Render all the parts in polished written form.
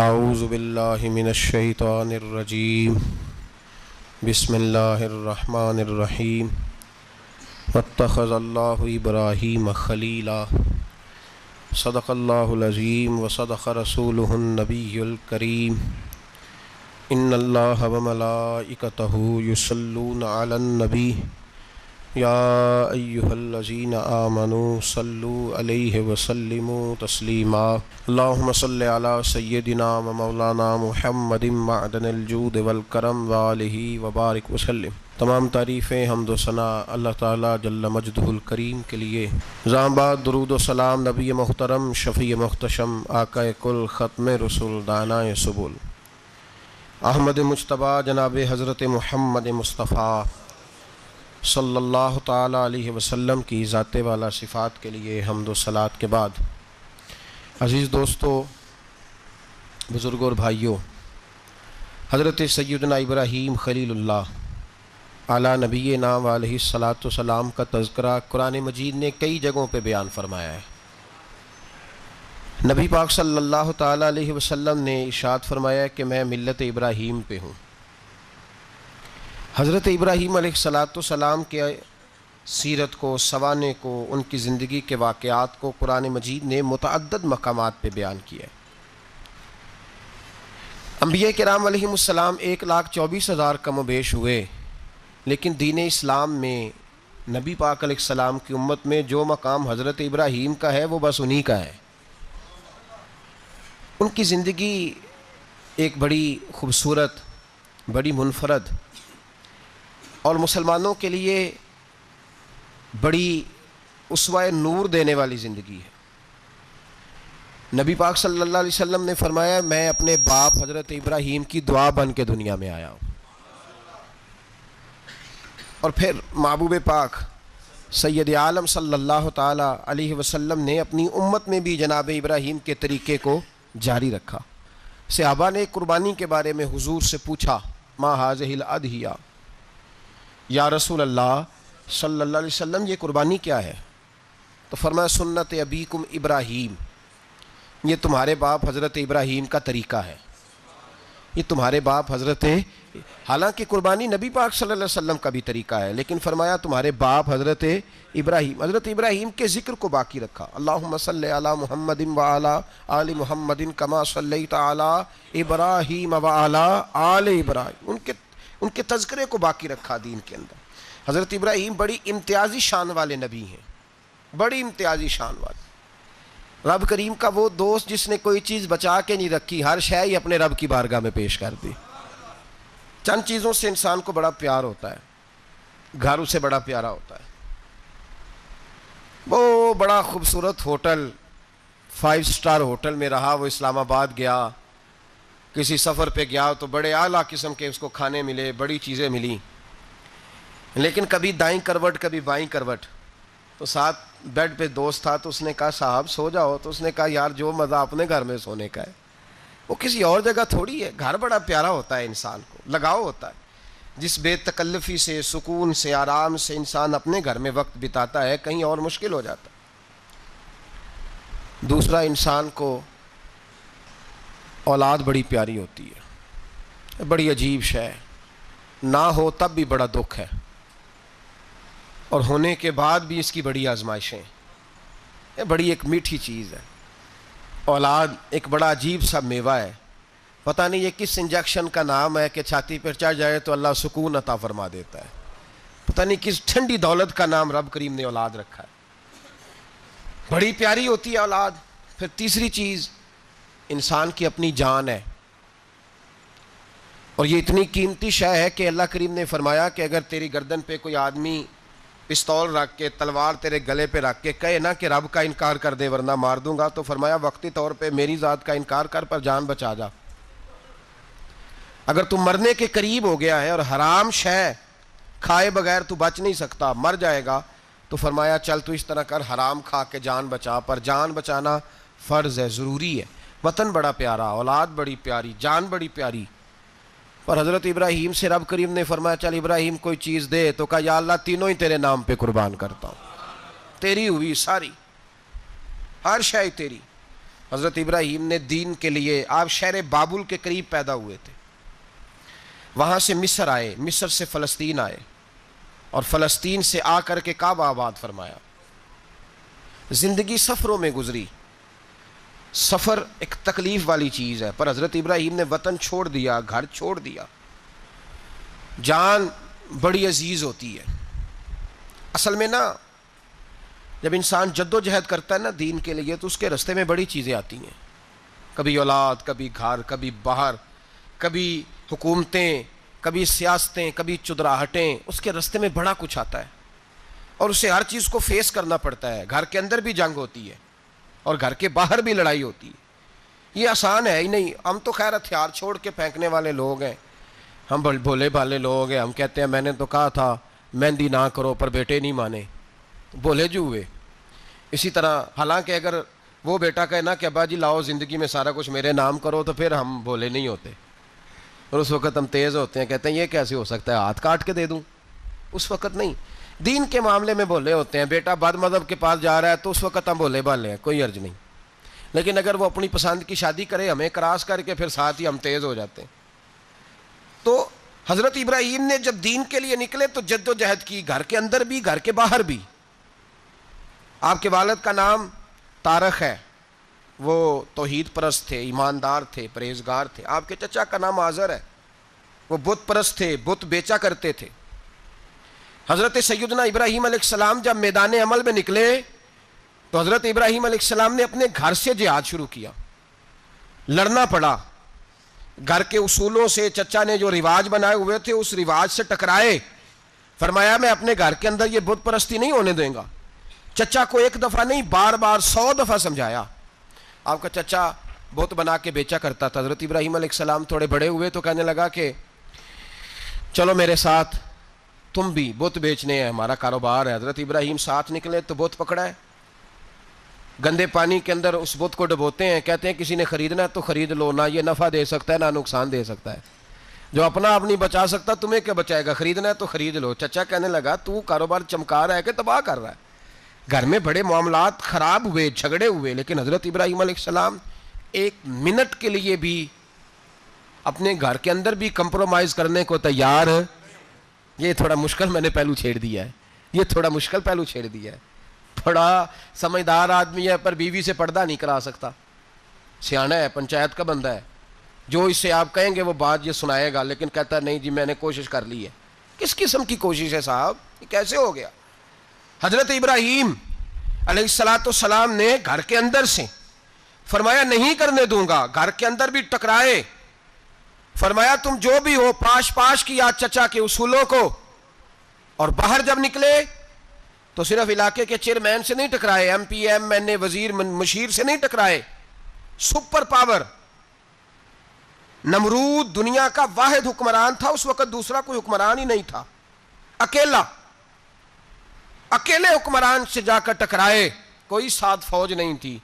اعوذ باللہ من الشیطان الرجیم بسم اللہ الرحمن الرحیم واتخذ اللہ ابراہیم خلیلا صدق اللہ العظیم وصدق رسولہ النبی الکریم ان اللہ وملائکتہ یصلون علی النبی یا ایہا الذین آمنوا صلوا علیہ وسلموا تسلیما اللہم صل علی سیدنا و مولانا محمد معدن الجود والکرم وآلہ وبارک وسلم۔ تمام تعریفیں حمد و ثنا اللہ تعالیٰ جل مجدہ الکریم کے لیے۔ بعد درود و سلام نبی محترم شفیع محتشم آقا کل ختم رسول دانا سبل احمد مجتبیٰ جناب حضرت محمد مصطفیٰ صلی اللہ تعالیٰ علیہ وسلم کی ذات والا صفات کے لیے حمد و صلات کے بعد، عزیز دوستو، بزرگوں اور بھائیوں، حضرت سیدنا ابراہیم خلیل اللہ علی نبینا علیہ الصلاۃ والسلام کا تذکرہ قرآن مجید نے کئی جگہوں پہ بیان فرمایا ہے۔ نبی پاک صلی اللہ تعالیٰ علیہ وسلم نے ارشاد فرمایا کہ میں ملت ابراہیم پہ ہوں۔ حضرت ابراہیم علیہ الصلاۃ والسلام کے سیرت کو، سوانے کو، ان کی زندگی کے واقعات کو قرآن مجید نے متعدد مقامات پہ بیان کیا ہے۔ انبیاء کرام علیہم السلام 1,24,000 کم و بیش ہوئے، لیکن دین اسلام میں نبی پاک علیہ السلام کی امت میں جو مقام حضرت ابراہیم کا ہے وہ بس انہی کا ہے۔ ان کی زندگی ایک بڑی خوبصورت، بڑی منفرد اور مسلمانوں کے لیے بڑی اسوہ نور دینے والی زندگی ہے۔ نبی پاک صلی اللہ علیہ وسلم نے فرمایا میں اپنے باپ حضرت ابراہیم کی دعا بن کے دنیا میں آیا ہوں۔ اور پھر محبوب پاک سید عالم صلی اللہ تعالیٰ علیہ وسلم نے اپنی امت میں بھی جناب ابراہیم کے طریقے کو جاری رکھا۔ صحابہ نے قربانی کے بارے میں حضور سے پوچھا ما ھذہ الاضحیہ، یا رسول اللہ صلی اللہ علیہ وسلم یہ قربانی کیا ہے؟ تو فرمایا سنت ابیکم ابراہیم، یہ تمہارے باپ حضرت ابراہیم کا طریقہ ہے، یہ تمہارے باپ حضرت، حالانکہ قربانی نبی پاک صلی اللہ علیہ وسلم کا بھی طریقہ ہے، لیکن فرمایا تمہارے باپ حضرت ابراہیم کے ذکر کو باقی رکھا۔ اللہم صلی علی محمد وعلی آل محمد کما صلیت علی ابراہیم وعلی آل ابراہیم، ان کے تذکرے کو باقی رکھا دین کے اندر۔ حضرت ابراہیم بڑی امتیازی شان والے نبی ہیں، بڑی امتیازی شان والے۔ رب کریم کا وہ دوست جس نے کوئی چیز بچا کے نہیں رکھی، ہر شے ہی اپنے رب کی بارگاہ میں پیش کر دی۔ چند چیزوں سے انسان کو بڑا پیار ہوتا ہے، گھر اسے بڑا پیارا ہوتا ہے۔ وہ بڑا خوبصورت ہوٹل، 5 اسٹار ہوٹل میں رہا، وہ اسلام آباد گیا، کسی سفر پہ گیا تو بڑے اعلیٰ قسم کے اس کو کھانے ملے، بڑی چیزیں ملیں، لیکن کبھی دائیں کروٹ کبھی بائیں کروٹ۔ تو ساتھ بیڈ پہ دوست تھا تو اس نے کہا صاحب سو جاؤ، تو اس نے کہا یار جو مزہ اپنے گھر میں سونے کا ہے وہ کسی اور جگہ تھوڑی ہے۔ گھر بڑا پیارا ہوتا ہے، انسان کو لگاؤ ہوتا ہے، جس بے تکلفی سے، سکون سے، آرام سے انسان اپنے گھر میں وقت بتاتا ہے کہیں اور مشکل ہو جاتا ہے۔ دوسرا، انسان کو اولاد بڑی پیاری ہوتی ہے، بڑی عجیب شے ہے، نہ ہو تب بھی بڑا دکھ ہے، اور ہونے کے بعد بھی اس کی بڑی آزمائشیں ہیں۔ یہ بڑی ایک میٹھی چیز ہے۔ اولاد ایک بڑا عجیب سا میوہ ہے، پتہ نہیں یہ کس انجیکشن کا نام ہے کہ چھاتی پر چڑھ جائے تو اللہ سکون عطا فرما دیتا ہے، پتہ نہیں کس ٹھنڈی دولت کا نام رب کریم نے اولاد رکھا ہے، بڑی پیاری ہوتی ہے اولاد۔ پھر تیسری چیز انسان کی اپنی جان ہے، اور یہ اتنی قیمتی شے ہے کہ اللہ کریم نے فرمایا کہ اگر تیری گردن پہ کوئی آدمی پستول رکھ کے، تلوار تیرے گلے پہ رکھ کے کہے نا کہ رب کا انکار کر دے ورنہ مار دوں گا، تو فرمایا وقتی طور پہ میری ذات کا انکار کر پر جان بچا جا۔ اگر تو مرنے کے قریب ہو گیا ہے اور حرام شے کھائے بغیر تو بچ نہیں سکتا، مر جائے گا، تو فرمایا چل تو اس طرح کر حرام کھا کے جان بچا، پر جان بچانا فرض ہے، ضروری ہے۔ وطن بڑا پیارا، اولاد بڑی پیاری، جان بڑی پیاری، پر حضرت ابراہیم سے رب کریم نے فرمایا چل ابراہیم کوئی چیز دے، تو کہا یا اللہ تینوں ہی تیرے نام پہ قربان کرتا ہوں، تیری ہوئی ساری، ہر شے تیری۔ حضرت ابراہیم نے دین کے لیے، آپ شہر بابل کے قریب پیدا ہوئے تھے، وہاں سے مصر آئے، مصر سے فلسطین آئے، اور فلسطین سے آ کر کے کعبہ آباد فرمایا۔ زندگی سفروں میں گزری، سفر ایک تکلیف والی چیز ہے، پر حضرت ابراہیم نے وطن چھوڑ دیا، گھر چھوڑ دیا۔ جان بڑی عزیز ہوتی ہے اصل میں نا، جب انسان جد و جہد کرتا ہے نا دین کے لیے، تو اس کے راستے میں بڑی چیزیں آتی ہیں، کبھی اولاد، کبھی گھر، کبھی باہر، کبھی حکومتیں، کبھی سیاستیں، کبھی چدراہٹیں، اس کے راستے میں بڑا کچھ آتا ہے اور اسے ہر چیز کو فیس کرنا پڑتا ہے۔ گھر کے اندر بھی جنگ ہوتی ہے اور گھر کے باہر بھی لڑائی ہوتی ہے، یہ آسان ہے ہی نہیں۔ ہم تو خیر ہتھیار چھوڑ کے پھینکنے والے لوگ ہیں، ہم بھولے بھالے لوگ ہیں، ہم کہتے ہیں میں نے تو کہا تھا مہندی نہ کرو، پر بیٹے نہیں مانے، بولے جو ہوئے۔ اسی طرح حالانکہ اگر وہ بیٹا کہے نا کہ ابا جی لاؤ زندگی میں سارا کچھ میرے نام کرو، تو پھر ہم بولے نہیں ہوتے، اور اس وقت ہم تیز ہوتے ہیں، کہتے ہیں یہ کیسے ہو سکتا ہے، ہاتھ کاٹ کے دے دوں۔ اس وقت نہیں، دین کے معاملے میں بولے ہوتے ہیں۔ بیٹا بد مذہب کے پاس جا رہا ہے تو اس وقت ہم بولے بھالے ہیں، کوئی عرض نہیں، لیکن اگر وہ اپنی پسند کی شادی کرے ہمیں کراس کر کے، پھر ساتھ ہی ہم تیز ہو جاتے ہیں۔ تو حضرت ابراہیم نے جب دین کے لیے نکلے تو جد و جہد کی، گھر کے اندر بھی گھر کے باہر بھی۔ آپ کے والد کا نام طارق ہے، وہ توحید پرست تھے، ایماندار تھے، پرہیزگار تھے۔ آپ کے چچا کا نام آزر ہے، وہ بت پرست تھے، بت بیچا کرتے تھے۔ حضرت سیدنا ابراہیم علیہ السلام جب میدان عمل میں نکلے تو حضرت ابراہیم علیہ السلام نے اپنے گھر سے جہاد شروع کیا، لڑنا پڑا، گھر کے اصولوں سے، چچا نے جو رواج بنائے ہوئے تھے اس رواج سے ٹکرائے۔ فرمایا میں اپنے گھر کے اندر یہ بت پرستی نہیں ہونے دیں گا۔ چچا کو ایک دفعہ نہیں، بار بار 100 دفعہ سمجھایا۔ آپ کا چچا بت بنا کے بیچا کرتا تھا۔ حضرت ابراہیم علیہ السلام تھوڑے بڑے ہوئے تو کہنے لگا کہ چلو میرے ساتھ، تم بھی بت بیچنے ہیں، ہمارا کاروبار ہے۔ حضرت ابراہیم ساتھ نکلے تو بت پکڑا ہے، گندے پانی کے اندر اس بت کو ڈبوتے ہیں، کہتے ہیں کسی نے خریدنا ہے تو خرید لو، نہ یہ نفع دے سکتا ہے نہ نقصان دے سکتا ہے، جو اپنا آپ نہیں بچا سکتا تمہیں کیا بچائے گا، خریدنا ہے تو خرید لو۔ چچا کہنے لگا تو کاروبار چمکا رہا ہے کہ تباہ کر رہا ہے۔ گھر میں بڑے معاملات خراب ہوئے، جھگڑے ہوئے، لیکن حضرت ابراہیم علیہ السلام ایک منٹ کے لیے بھی اپنے گھر کے اندر بھی کمپرومائز کرنے کو تیار۔ یہ تھوڑا مشکل میں نے پہلو چھیڑ دیا ہے، یہ تھوڑا مشکل پہلو چھیڑ دیا ہے۔ بڑا سمجھدار آدمی ہے پر بیوی سے پردہ نہیں کرا سکتا، سیانا ہے، پنچایت کا بندہ ہے، جو اس سے آپ کہیں گے وہ بات یہ سنائے گا، لیکن کہتا ہے نہیں جی میں نے کوشش کر لی ہے۔ کس قسم کی کوشش ہے صاحب، یہ کیسے ہو گیا؟ حضرت ابراہیم علیہ السلام نے گھر کے اندر سے فرمایا نہیں کرنے دوں گا، گھر کے اندر بھی ٹکرائے، فرمایا تم جو بھی ہو پاش پاش کیا چچا کے اصولوں کو، اور باہر جب نکلے تو صرف علاقے کے چیئرمین سے نہیں ٹکرائے، ایم پی ایم این اے وزیر مشیر سے نہیں ٹکرائے، سپر پاور نمرود دنیا کا واحد حکمران تھا اس وقت، دوسرا کوئی حکمران ہی نہیں تھا، اکیلے حکمران سے جا کر ٹکرائے، کوئی ساتھ فوج نہیں تھی،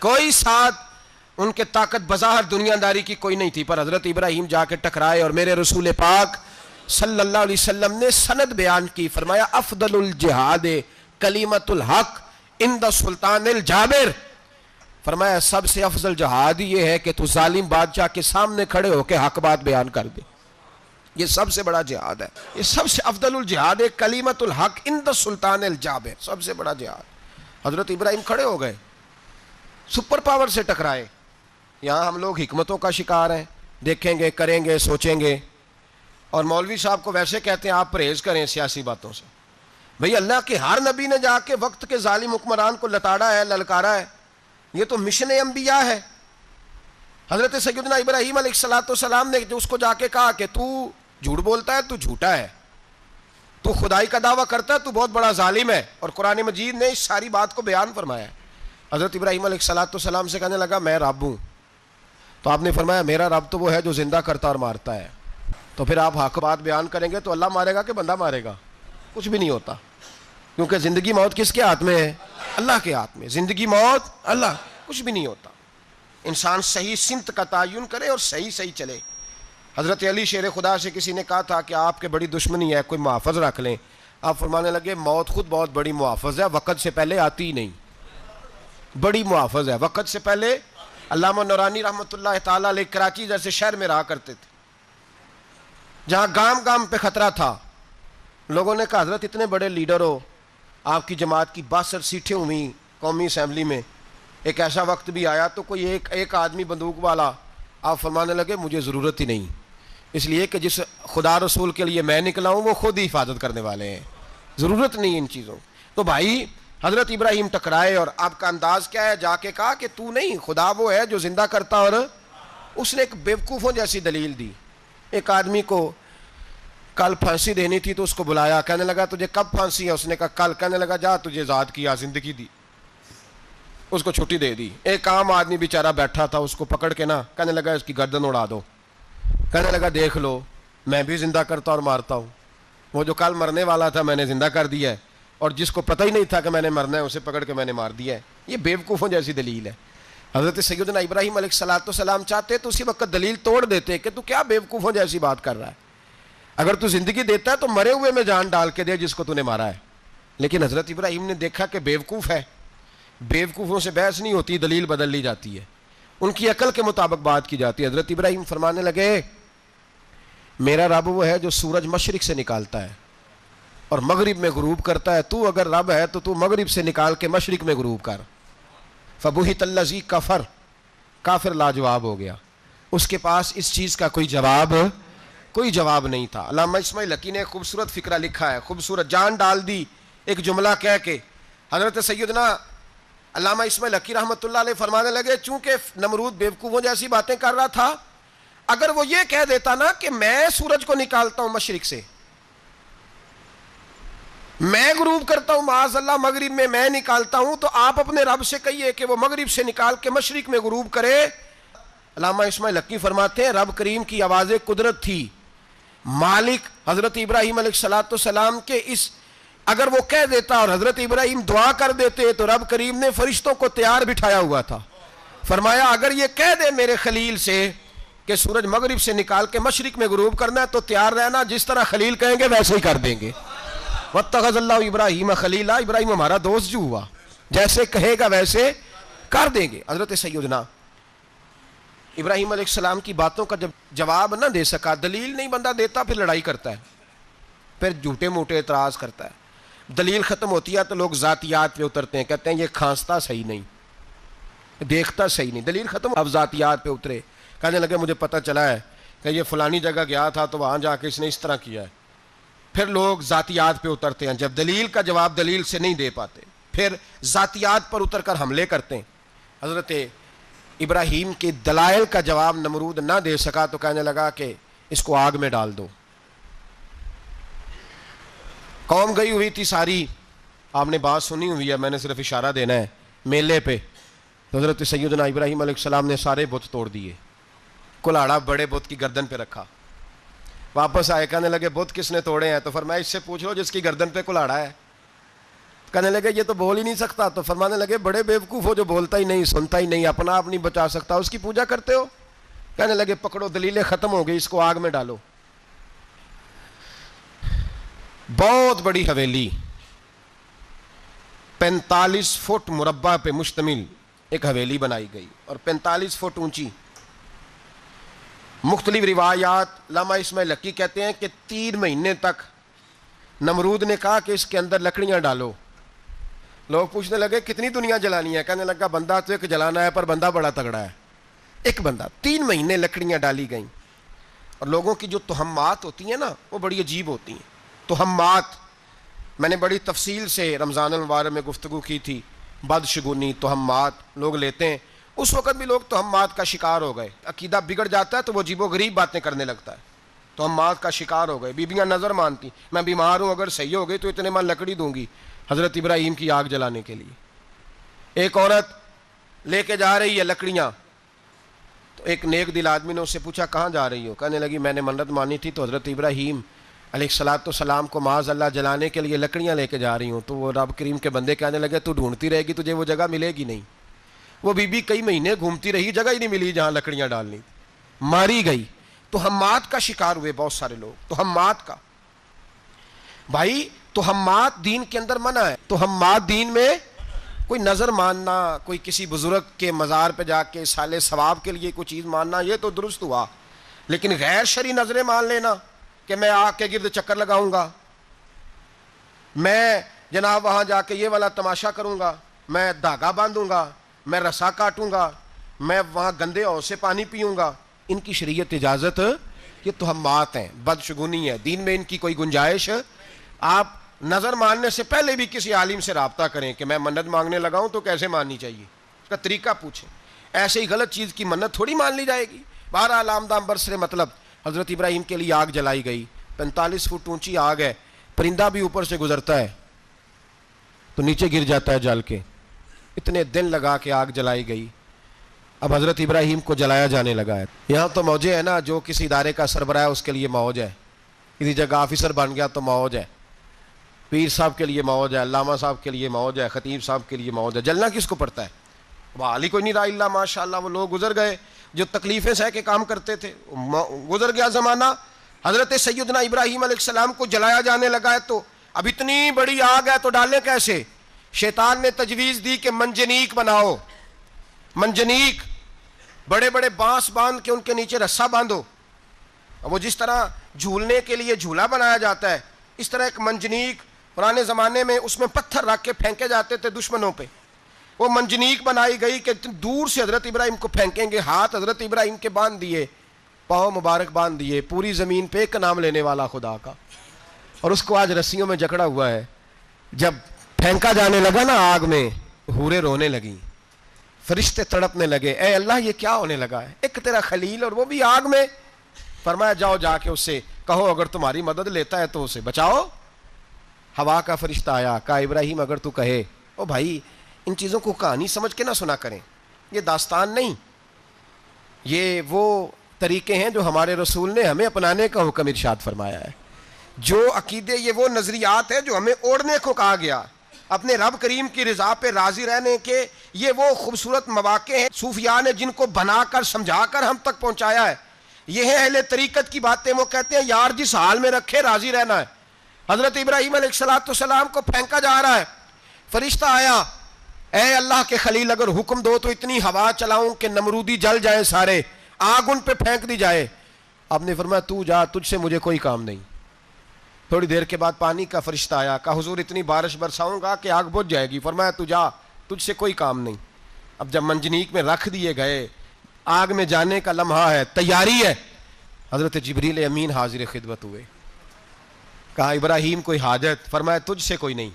کوئی ساتھ ان کے طاقت بظاہر دنیا داری کی کوئی نہیں تھی، پر حضرت ابراہیم جا کے ٹکرائے، اور میرے رسول پاک صلی اللہ علیہ وسلم نے سند بیان کی، فرمایا افضل الجہاد کلمۃ الحق عند سلطان الجابر، فرمایا سب سے افضل جہاد یہ ہے کہ تو ظالم بادشاہ کے سامنے کھڑے ہو کے حق بات بیان کر دے، یہ سب سے بڑا جہاد ہے، یہ سب سے افضل الجہاد کلمۃ الحق عند سلطان الجابر، سب سے بڑا جہاد۔ حضرت ابراہیم کھڑے ہو گئے، سپر پاور سے ٹکرائے۔ یہاں ہم لوگ حکمتوں کا شکار ہیں، دیکھیں گے، کریں گے، سوچیں گے، اور مولوی صاحب کو ویسے کہتے ہیں آپ پرہیز کریں سیاسی باتوں سے۔ بھئی اللہ کے ہر نبی نے جا کے وقت کے ظالم حکمران کو لتاڑا ہے، للکارا ہے، یہ تو مشن انبیاء ہے۔ حضرت سیدنا ابراہیم علیہ السلام نے جو اس کو جا کے کہا کہ تو جھوٹ بولتا ہے، تو جھوٹا ہے، تو خدائی کا دعویٰ کرتا ہے، تو بہت بڑا ظالم ہے، اور قرآن مجید نے اس ساری بات کو بیان فرمایا ہے۔ حضرت ابراہیم علیہ السلام سے کہنے لگا میں رب ہوں، تو آپ نے فرمایا میرا رب تو وہ ہے جو زندہ کرتا اور مارتا ہے، تو پھر آپ حق بات بیان کریں گے تو اللہ مارے گا کہ بندہ مارے گا؟ کچھ بھی نہیں ہوتا، کیونکہ زندگی موت کس کے ہاتھ میں ہے؟ اللہ کے ہاتھ میں، زندگی موت اللہ، کچھ بھی نہیں ہوتا۔ انسان صحیح سمت کا تعین کرے اور صحیح چلے۔ حضرت علی شیر خدا سے کسی نے کہا تھا کہ آپ کے بڑی دشمنی ہے، کوئی محافظ رکھ لیں، آپ فرمانے لگے موت خود بہت بڑی محافظ ہے، وقت سے پہلے آتی ہی نہیں، بڑی محافظ ہے، وقت سے پہلے علامہ نورانی رحمۃ اللہ تعالیٰ علیہ کراچی جیسے شہر میں رہا کرتے تھے جہاں گام گام پہ خطرہ تھا. لوگوں نے کہا حضرت اتنے بڑے لیڈر ہو, آپ کی جماعت کی 62 سیٹیں ہوئیں قومی اسمبلی میں, ایک ایسا وقت بھی آیا تو کوئی ایک آدمی بندوق والا. آپ فرمانے لگے مجھے ضرورت ہی نہیں, اس لیے کہ جس خدا رسول کے لیے میں نکلا ہوں وہ خود ہی حفاظت کرنے والے ہیں, ضرورت نہیں ان چیزوں. تو بھائی حضرت ابراہیم ٹکرائے اور آپ کا انداز کیا ہے, جا کے کہا کہ تو نہیں, خدا وہ ہے جو زندہ کرتا. اور اس نے ایک بیوقوفوں جیسی دلیل دی. ایک آدمی کو کل پھانسی دینی تھی تو اس کو بلایا, کہنے لگا تجھے کب پھانسی ہے؟ اس نے کہا کل. کہنے لگا جا تجھے آزاد کیا, زندگی دی, اس کو چھٹی دے دی. ایک عام آدمی بیچارہ بیٹھا تھا, اس کو پکڑ کے نا کہنے لگا اس کی گردن اڑا دو. کہنے لگا دیکھ لو میں بھی زندہ کرتا اور مارتا ہوں, وہ جو کل مرنے والا تھا میں نے زندہ کر دیا ہے, اور جس کو پتہ ہی نہیں تھا کہ میں نے مرنا ہے اسے پکڑ کے میں نے مار دیا ہے. یہ بیوقوفوں جیسی دلیل ہے. حضرت سیدنا ابراہیم علیہ السلام چاہتے تو اسی وقت دلیل توڑ دیتے کہ تو کیا بیوقوفوں جیسی بات کر رہا ہے, اگر تو زندگی دیتا ہے تو مرے ہوئے میں جان ڈال کے دے جس کو تو نے مارا ہے. لیکن حضرت ابراہیم نے دیکھا کہ بیوقوف ہے, بیوقوفوں سے بحث نہیں ہوتی, دلیل بدل لی جاتی ہے, ان کی عقل کے مطابق بات کی جاتی ہے. حضرت ابراہیم فرمانے لگے میرا رب وہ ہے جو سورج مشرق سے نکالتا ہے اور مغرب میں غروب کرتا ہے, تو اگر رب ہے تو تو مغرب سے نکال کے مشرق میں غروب کر. فبہت الذی کفر, کافر لاجواب ہو گیا, اس کے پاس اس چیز کا کوئی جواب نہیں تھا. علامہ اسماعیل حقی نے ایک خوبصورت فقرہ لکھا ہے, خوبصورت, جان ڈال دی ایک جملہ کہہ کے. حضرت سیدنا علامہ اسماعیل حقی رحمۃ اللہ علیہ فرمانے لگے چونکہ نمرود بیوقوفوں جیسی باتیں کر رہا تھا, اگر وہ یہ کہہ دیتا نا کہ میں سورج کو نکالتا ہوں مشرق سے, میں غروب کرتا ہوں معاذ اللہ مغرب میں نکالتا ہوں, تو آپ اپنے رب سے کہیے کہ وہ مغرب سے نکال کے مشرق میں غروب کرے. علامہ اسماعیل حقی فرماتے ہیں رب کریم کی آواز قدرت تھی, مالک حضرت ابراہیم علیہ السلام کے اس, اگر وہ کہہ دیتا اور حضرت ابراہیم دعا کر دیتے تو رب کریم نے فرشتوں کو تیار بٹھایا ہوا تھا. فرمایا اگر یہ کہہ دے میرے خلیل سے کہ سورج مغرب سے نکال کے مشرق میں غروب کرنا ہے تو تیار رہنا, جس طرح خلیل کہیں گے ویسے ہی کر دیں گے. واتخذ اللہ ابراہیم خلیلا, ابراہیم ہمارا دوست جو ہوا, جیسے کہے گا ویسے کر دیں گے. حضرت سیدنا ابراہیم علیہ السلام کی باتوں کا جب جواب نہ دے سکا, دلیل نہیں بندہ دیتا, پھر لڑائی کرتا ہے, پھر جھوٹے موٹے اعتراض کرتا ہے. دلیل ختم ہوتی ہے تو لوگ ذاتیات پہ اترتے ہیں, کہتے ہیں یہ کھانستا صحیح نہیں, دیکھتا صحیح نہیں. دلیل ختم, اب ذاتیات پہ اترے, کہنے لگے مجھے پتہ چلا ہے کہ یہ فلانی جگہ گیا تھا تو وہاں جا کے اس نے اس طرح کیا ہے. پھر لوگ ذاتیات پہ اترتے ہیں, جب دلیل کا جواب دلیل سے نہیں دے پاتے پھر ذاتیات پر اتر کر حملے کرتے ہیں. حضرت ابراہیم کے دلائل کا جواب نمرود نہ دے سکا تو کہنے لگا کہ اس کو آگ میں ڈال دو. قوم گئی ہوئی تھی ساری, آپ نے بات سنی ہوئی ہے, میں نے صرف اشارہ دینا ہے, میلے پہ. تو حضرت سیدنا ابراہیم علیہ السلام نے سارے بت توڑ دیے, کلاڑا بڑے بت کی گردن پہ رکھا. واپس آئے, کہنے لگے بت کس نے توڑے ہیں؟ تو فرمایا اس سے پوچھ لو جس کی گردن پہ کلاڑا ہے. کہنے لگے یہ تو بول ہی نہیں سکتا. تو فرمانے لگے بڑے بیوقوف ہو, جو بولتا ہی نہیں, سنتا ہی نہیں, اپنا آپ نہیں بچا سکتا, اس کی پوجا کرتے ہو. کہنے لگے پکڑو, دلیلیں ختم ہو گئی, اس کو آگ میں ڈالو. بہت بڑی حویلی 45 فٹ مربع پہ مشتمل ایک حویلی بنائی گئی اور 45 فٹ اونچی. مختلف روایات, علامہ اسماعیل حقی کہتے ہیں کہ 3 مہینے تک نمرود نے کہا کہ اس کے اندر لکڑیاں ڈالو. لوگ پوچھنے لگے کتنی دنیا جلانی ہے؟ کہنے لگا بندہ تو ایک جلانا ہے, پر بندہ بڑا تگڑا ہے, ایک بندہ. 3 مہینے لکڑیاں ڈالی گئیں. اور لوگوں کی جو تہمات ہوتی ہیں نا وہ بڑی عجیب ہوتی ہیں. تہمات میں نے بڑی تفصیل سے رمضان المبارک میں گفتگو کی تھی. بدشگونی, تہمات لوگ لیتے ہیں. اس وقت بھی لوگ تہمات کا شکار ہو گئے. عقیدہ بگڑ جاتا ہے تو وہ عجیب و غریب باتیں کرنے لگتا ہے. تہمات کا شکار ہو گئے. بیویاں نظر مانتی, میں بیمار ہوں, اگر صحیح ہو گئی تو اتنے من لکڑی دوں گی حضرت ابراہیم کی آگ جلانے کے لیے. ایک عورت لے کے جا رہی ہے لکڑیاں, تو ایک نیک دل آدمی نے اس سے پوچھا کہاں جا رہی ہو؟ کہنے لگی میں نے منت مانی تھی تو حضرت ابراہیم علیہ السلام کو معاذ اللہ جلانے کے لیے لکڑیاں لے کے جا رہی ہوں. تو وہ رب کریم کے بندے کہنے لگے تو ڈھونڈتی رہے گی, تجھے وہ جگہ ملے گی نہیں. وہ بی بی کئی مہینے گھومتی رہی, جگہ ہی نہیں ملی جہاں لکڑیاں ڈالنی, ماری گئی. تہمات کا شکار ہوئے بہت سارے لوگ. تہمات کا بھائی, تہمات دین کے اندر منع ہے, تہمات دین میں کوئی نظر ماننا، کوئی کسی بزرگ کے مزار پہ جا کے سال ثواب کے لیے کوئی چیز ماننا، یہ تو درست ہوا، لیکن غیر شرعی نظریں مان لینا کہ میں آگ کے گرد چکر لگاؤں گا، میں جناب وہاں جا کے یہ والا تماشا کروں گا، میں دھاگا باندھوں گا، میں رسا کاٹوں گا، میں وہاں گندے اور سے پانی پیوں گا، ان کی شریعت اجازت، یہ تہمات ہیں، بدشگونی ہے، دین میں ان کی کوئی گنجائش۔ آپ نظر ماننے سے پہلے بھی کسی عالم سے رابطہ کریں کہ میں منت مانگنے لگاؤں تو کیسے ماننی چاہیے، اس کا طریقہ پوچھیں، ایسے ہی غلط چیز کی منت تھوڑی مان لی جائے گی۔ بہرحال آمدام برسر مطلب حضرت ابراہیم کے لیے آگ جلائی گئی، 45 فٹ اونچی آگ ہے، پرندہ بھی اوپر سے گزرتا ہے تو نیچے گر جاتا ہے جل کے، اتنے دن لگا کے آگ جلائی گئی۔ اب حضرت ابراہیم کو جلایا جانے لگا ہے۔ یہاں تو موجیں ہے نا، جو کسی ادارے کا سربراہ ہے اس کے لیے موج ہے، کسی جگہ آفیسر بن گیا تو موج ہے، پیر صاحب کے لیے موج ہے، علامہ صاحب کے لیے موج ہے، خطیب صاحب کے لیے موج ہے، جلنا کس کو پڑتا ہے؟ حال ہی کوئی نہیں رہا اللہ ماشاء اللہ، وہ لوگ گزر گئے جو تکلیفیں سہ کے کام کرتے تھے، گزر گیا زمانہ۔ حضرت سیدنا ابراہیم علیہ السلام کو جلایا جانے لگا ہے تو اب اتنی بڑی آگ ہے تو ڈالیں کیسے؟ شیطان نے تجویز دی کہ منجنیق بناؤ، منجنیق، بڑے بڑے بانس باندھ کے ان کے نیچے رسا باندھو، وہ جس طرح جھولنے کے لیے جھولا بنایا جاتا ہے اس طرح ایک منجنیق، پرانے زمانے میں اس میں پتھر رکھ کے پھینکے جاتے تھے دشمنوں پہ، وہ منجنیق بنائی گئی کہ دور سے حضرت ابراہیم کو پھینکیں گے، ہاتھ حضرت ابراہیم کے باندھ دیے، پاؤں مبارک باندھ دیے، پوری زمین پہ ایک نام لینے والا خدا کا، اور اس کو آج رسیوں میں جکڑا ہوا ہے۔ جب پھینکا جانے لگا نا آگ میں، حوریں رونے لگیں، فرشتے تڑپنے لگے، اے اللہ یہ کیا ہونے لگا ہے، ایک تیرا خلیل اور وہ بھی آگ میں۔ فرمایا جاؤ جا کے اس سے کہو اگر تمہاری مدد لیتا ہے تو اسے بچاؤ۔ ہوا کا فرشتہ آیا، کہا ابراہیم اگر تو کہے، او بھائی ان چیزوں کو کہانی سمجھ کے نہ سنا کریں، یہ داستان نہیں، یہ وہ طریقے ہیں جو ہمارے رسول نے ہمیں اپنانے کا حکم ارشاد فرمایا ہے، جو عقیدے، یہ وہ نظریات ہیں جو ہمیں اوڑھنے کو کہا گیا، اپنے رب کریم کی رضا پہ راضی رہنے کے یہ وہ خوبصورت مواقع ہیں صوفیاء نے جن کو بنا کر سمجھا کر ہم تک پہنچایا ہے۔ یہ ہے اہل طریقت کی باتیں، وہ کہتے ہیں یار جس حال میں رکھے راضی رہنا ہے۔ حضرت ابراہیم علیہ السلام کو پھینکا جا رہا ہے، فرشتہ آیا، اے اللہ کے خلیل اگر حکم دو تو اتنی ہوا چلاؤں کہ نمرودی جل جائیں سارے، آگ ان پہ پھینک دی جائے۔ آپ نے فرمایا تو جا، تجھ سے مجھے کوئی کام نہیں۔ تھوڑی دیر کے بعد پانی کا فرشتہ آیا، کہا حضور اتنی بارش برساؤں گا کہ آگ بجھ جائے گی۔ فرمایا تو جا، تجھ سے کوئی کام نہیں۔ اب جب منجنیق میں رکھ دیے گئے، آگ میں جانے کا لمحہ ہے، تیاری ہے، حضرت جبریل امین حاضر خدمت ہوئے، کہا ابراہیم کوئی حاجت؟ فرمایا تجھ سے کوئی نہیں۔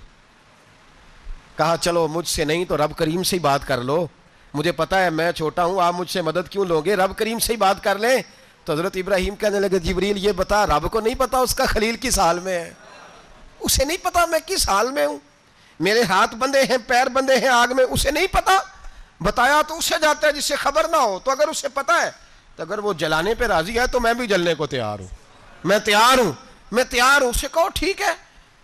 کہا چلو مجھ سے نہیں تو رب کریم سے ہی بات کر لو، مجھے پتا ہے میں چھوٹا ہوں، آپ مجھ سے مدد کیوں لوگے، رب کریم سے ہی بات کر لیں۔ تو حضرت ابراہیم کہنے لگے جبریل یہ بتا، رب کو نہیں پتا اس کا خلیل کس حال میں ہے، اسے نہیں پتا میں کس حال میں ہوں، میرے ہاتھ بندھے ہیں، پیر بندھے ہیں آگ میں، اسے نہیں پتا، بتایا تو اسے جاتا ہے جس سے خبر نہ ہو، تو اگر اسے پتا ہے تو اگر وہ جلانے پہ راضی ہے تو میں بھی جلنے کو تیار ہوں، میں تیار ہوں، اسے کہو ٹھیک ہے۔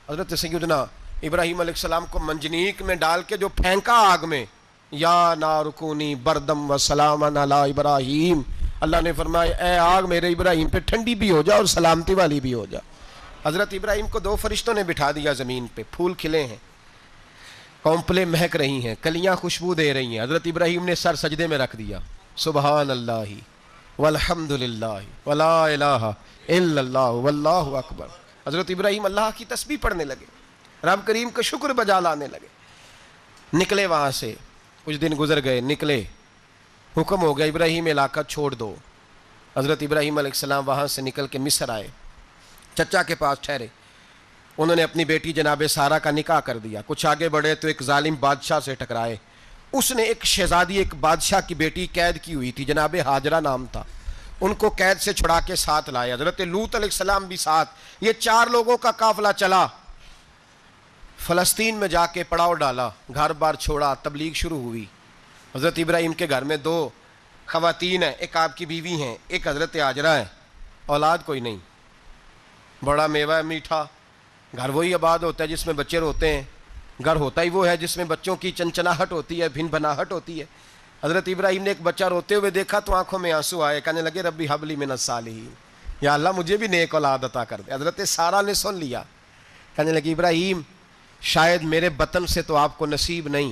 حضرت سیدنا ابراہیم علیہ السلام کو منجنیق میں ڈال کے جو پھینکا آگ میں، یا نار کونی بردم و سلاما علی ابراہیم، اللہ نے فرمایا اے آگ میرے ابراہیم پہ ٹھنڈی بھی ہو جا اور سلامتی والی بھی ہو جا۔ حضرت ابراہیم کو دو فرشتوں نے بٹھا دیا زمین پہ، پھول کھلے ہیں، کونپلیں مہک رہی ہیں، کلیاں خوشبو دے رہی ہیں، حضرت ابراہیم نے سر سجدے میں رکھ دیا، سبحان اللہ والحمد للہ ولا الہ الا اللہ واللہ اکبر۔ حضرت ابراہیم اللہ کی تسبیح پڑھنے لگے، رب کریم کا شکر بجا لانے لگے، نکلے وہاں سے، کچھ دن گزر گئے، نکلے، حکم ہو گیا ابراہیم علاقہ چھوڑ دو۔ حضرت ابراہیم علیہ السلام وہاں سے نکل کے مصر آئے، چچا کے پاس ٹھہرے، انہوں نے اپنی بیٹی جناب سارہ کا نکاح کر دیا، کچھ آگے بڑھے تو ایک ظالم بادشاہ سے ٹکرائے، اس نے ایک شہزادی، ایک بادشاہ کی بیٹی قید کی ہوئی تھی، جناب ہاجرہ نام تھا، ان کو قید سے چھڑا کے ساتھ لائے، حضرت لوط علیہ السلام بھی ساتھ، یہ 4 لوگوں کا قافلہ چلا، فلسطین میں جا کے پڑاؤ ڈالا، گھر بار چھوڑا، تبلیغ شروع ہوئی۔ حضرت ابراہیم کے گھر میں 2 خواتین ہیں، ایک آپ کی بیوی ہیں، ایک حضرت ہاجرہ ہیں، اولاد کوئی نہیں، بڑا میوہ ہے میٹھا، گھر وہی آباد ہوتا ہے جس میں بچے روتے ہیں، گھر ہوتا ہی وہ ہے جس میں بچوں کی چنچناہٹ ہوتی ہے، بھن بھناہٹ ہوتی ہے۔ حضرت ابراہیم نے ایک بچہ روتے ہوئے دیکھا تو آنکھوں میں آنسو آئے، کہنے لگے ربی حب لی من الصالحین، یا اللہ مجھے بھی نیک اولاد عطا کر دے۔ حضرت سارہ نے سن لیا، کہنے لگی ابراہیم شاید میرے بطن سے تو آپ کو نصیب نہیں،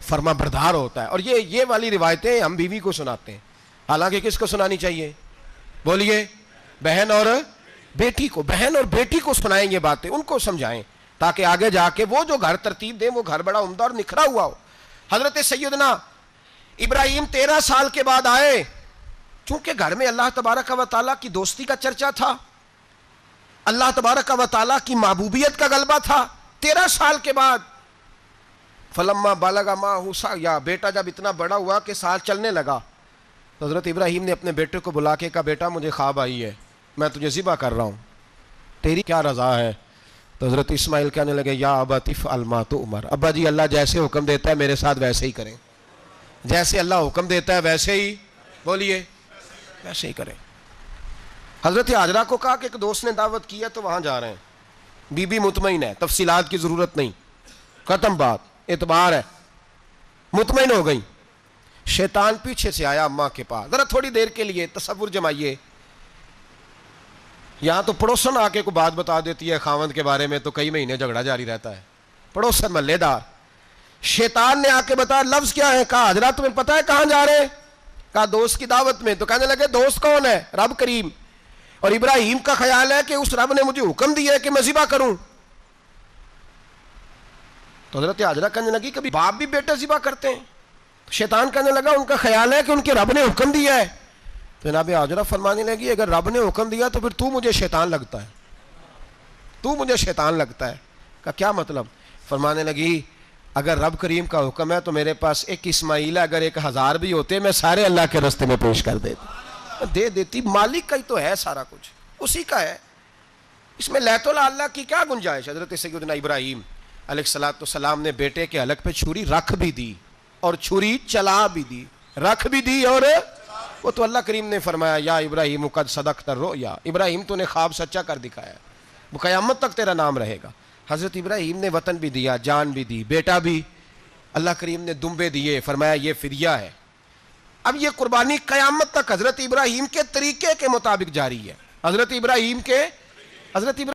فرما بردار ہوتا ہے. اور یہ والی روایتیں ہم بیوی کو سناتے ہیں، حالانکہ کس کو سنانی چاہیے؟ بولیے. بہن اور بیٹی کو. بہن اور بیٹی کو سنائیں یہ باتیں، ان کو سمجھائیں، تاکہ آگے جا کے وہ جو گھر ترتیب دیں وہ گھر بڑا عمدہ اور نکھرا ہوا ہو. حضرت سیدنا ابراہیم 13 سال کے بعد آئے، چونکہ گھر میں اللہ تبارک و تعالیٰ کی دوستی کا چرچا تھا، اللہ تبارک و تعالیٰ کی محبوبیت کا غلبہ تھا. 13 سال کے بعد فلما بالغ معہ سعیا، بیٹا جب اتنا بڑا ہوا کہ سال چلنے لگا، تو حضرت ابراہیم نے اپنے بیٹے کو بلا کے کہا بیٹا مجھے خواب آئی ہے، میں تجھے ذبح کر رہا ہوں، تیری کیا رضا ہے؟ تو حضرت اسماعیل کہنے لگے یا ابت افعل ما تؤمر، ابا جی اللہ جیسے حکم دیتا ہے میرے ساتھ ویسے ہی کریں، جیسے اللہ حکم دیتا ہے ویسے ہی، بولیے، ویسے ہی کریں. حضرت ہاجرہ کو کہا کہ ایک دوست نے دعوت کی ہے تو وہاں جا رہے ہیں. بی بی مطمئن ہے، تفصیلات کی ضرورت نہیں، ختم بات، اعتبار ہے، مطمئن ہو گئی. شیطان پیچھے سے آیا اماں کے پاس. ذرا تھوڑی دیر کے لیے تصور جمائیے، یہاں تو پڑوسن آ کے کوئی بات بتا دیتی ہے خاوند کے بارے میں تو کئی مہینے جھگڑا جاری رہتا ہے، پڑوسن محلے دار. شیطان نے آ کے بتایا لفظ کیا ہے؟ کہا حضرات تمہیں پتہ ہے کہاں جا رہے ہیں؟ کہا دوست کی دعوت میں. تو کہنے لگے دوست کون ہے؟ رب کریم. اور ابراہیم کا خیال ہے کہ اس رب نے مجھے حکم دیا ہے کہ میں ذبح کروں. تو حضرت ہاجرہ کہنے لگی کبھی باپ بھی بیٹے ذبح کرتے ہیں؟ شیطان کہنے لگا ان کا خیال ہے کہ ان کے رب نے حکم دیا ہے. تو جناب ہاجرہ فرمانے لگی اگر رب نے حکم دیا تو پھر تو مجھے شیطان لگتا ہے، تو مجھے شیطان لگتا ہے. کا کیا مطلب؟ فرمانے لگی اگر رب کریم کا حکم ہے تو میرے پاس ایک اسماعیل ہے، اگر 1000 بھی ہوتے میں سارے اللہ کے راستے میں پیش کر دیتی. مالک کا ہی تو ہے سارا کچھ، اسی کا ہے، اس میں لیت اللہ کی کیا گنجائش. حضرت سیدنا ابراہیم علیہ السلام نے بیٹے کے حلق پہ چھری رکھ بھی دی اور چھری چلا بھی دی، رکھ بھی دی اور وہ تو اللہ کریم نے فرمایا یا ابراہیم قد صدقت الرؤیا، ابراہیم تو نے خواب سچا کر دکھایا، وہ قیامت تک تیرا نام رہے گا. حضرت ابراہیم نے وطن بھی دیا، جان بھی دی، بیٹا بھی. اللہ کریم نے دمبے دیے، فرمایا یہ فدیہ ہے. اب یہ قربانی قیامت تک حضرت ابراہیم کے طریقے کے مطابق جاری ہے. حضرت ابراہیم